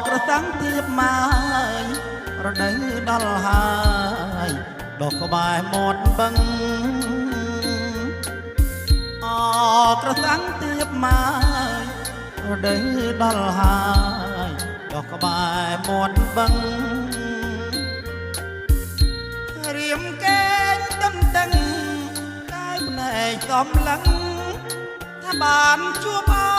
ក្រសាំងទៀបមករដូវដល់ហើយដកក្បែរមាត់បឹងក្រសាំងទៀបមករដូវដល់ហើយដកក្បែរមាត់បឹងរៀមកេងដឹងតែងកាយភ្នែកកំឡឹងថាបានជួបអ